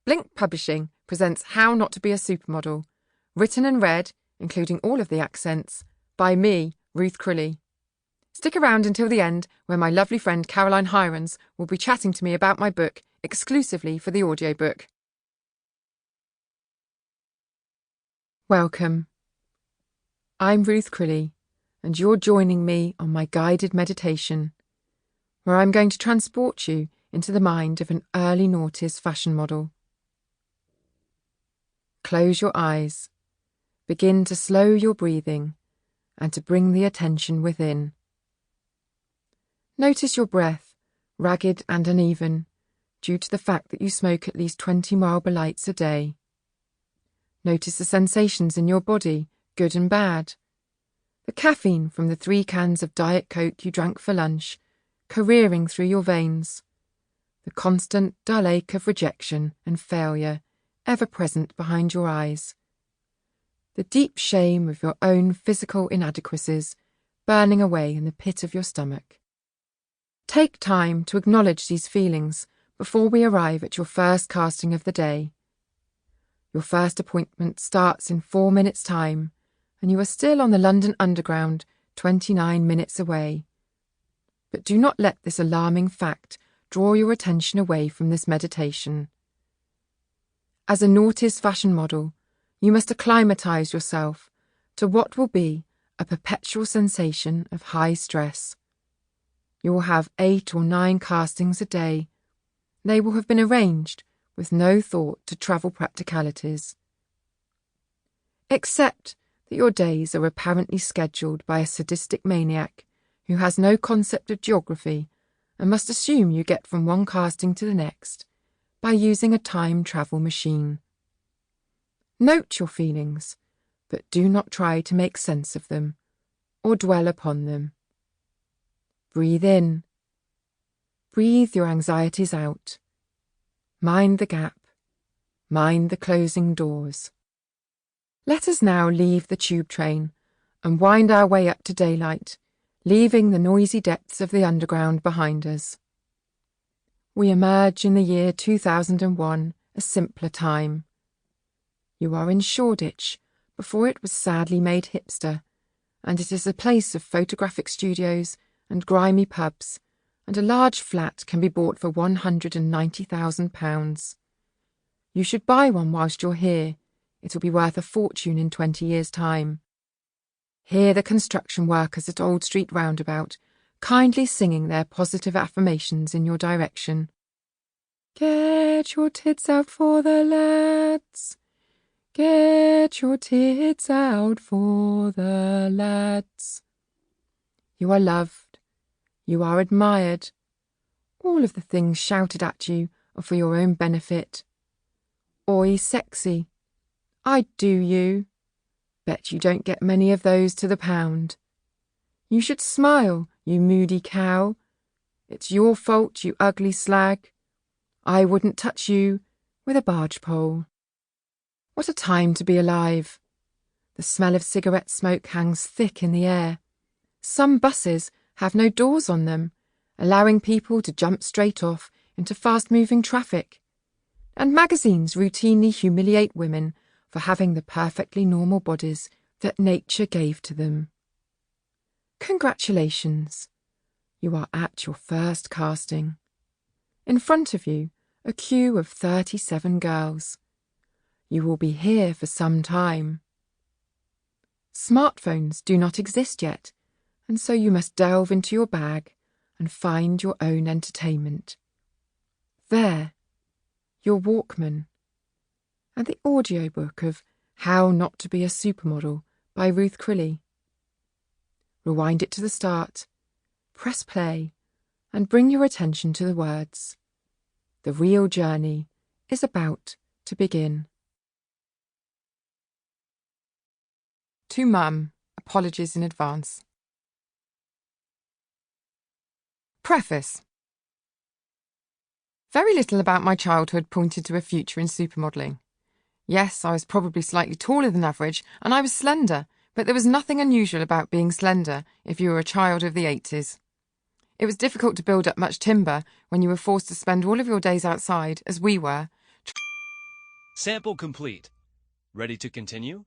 Blink Publishing presents How Not to Be a Supermodel, written and read, including all of the accents, by me, Ruth Crilly. Stick around until the end, where my lovely friend Caroline Hirons will be chatting to me about my book exclusively for the audiobook. Welcome. I'm Ruth Crilly, and you're joining me on my guided meditation, where I'm going to transport you into the mind of an early noughties fashion model. Close your eyes, begin to slow your breathing, and to bring the attention within. Notice your breath, ragged and uneven, due to the fact that you smoke at least 20 Marlboro Lights a day. Notice the sensations in your body, good and bad. The caffeine from the 3 cans of Diet Coke you drank for lunch, careering through your veins. The constant dull ache of rejection and failure, ever present behind your eyes. The deep shame of your own physical inadequacies, burning away in the pit of your stomach. Take time to acknowledge these feelings before we arrive at your first casting of the day. Your first appointment starts in 4 minutes' time, and you are still on the London Underground, 29 minutes away. But do not let this alarming fact draw your attention away from this meditation. As a noughties fashion model, you must acclimatise yourself to what will be a perpetual sensation of high stress. You will have 8 or 9 castings a day. They will have been arranged with no thought to travel practicalities. Accept that your days are apparently scheduled by a sadistic maniac who has no concept of geography and must assume you get from one casting to the next by using a time travel machine. Note your feelings, but do not try to make sense of them or dwell upon them. Breathe in. Breathe your anxieties out. Mind the gap. Mind the closing doors. Let us now leave the tube train and wind our way up to daylight, leaving the noisy depths of the underground behind us. We emerge in the year 2001, a simpler time. You are in Shoreditch, before it was sadly made hipster, and it is a place of photographic studios and grimy pubs, and a large flat can be bought for £190,000. You should buy one whilst you're here. It will be worth a fortune in 20 years' time. Hear the construction workers at Old Street Roundabout kindly singing their positive affirmations in your direction. Get your tits out for the lads. Get your tits out for the lads. You are loved. You are admired. All of the things shouted at you are for your own benefit. Oi, sexy. I do you. Bet you don't get many of those to the pound. You should smile, you moody cow. It's your fault, you ugly slag. I wouldn't touch you with a barge pole. What a time to be alive. The smell of cigarette smoke hangs thick in the air. Some buses have no doors on them, allowing people to jump straight off into fast-moving traffic. And magazines routinely humiliate women for having the perfectly normal bodies that nature gave to them. Congratulations. You are at your first casting. In front of you, a queue of 37 girls. You will be here for some time. Smartphones do not exist yet, and so you must delve into your bag and find your own entertainment. There, your Walkman, and the audiobook of How Not to Be a Supermodel by Ruth Crilly. Rewind it to the start, press play, and bring your attention to the words. The real journey is about to begin. To Mum, apologies in advance. Preface. Very little about my childhood pointed to a future in supermodelling. Yes, I was probably slightly taller than average, and I was slender, but there was nothing unusual about being slender if you were a child of the 80s. It was difficult to build up much timber when you were forced to spend all of your days outside, as we were, Sample complete. Ready to continue?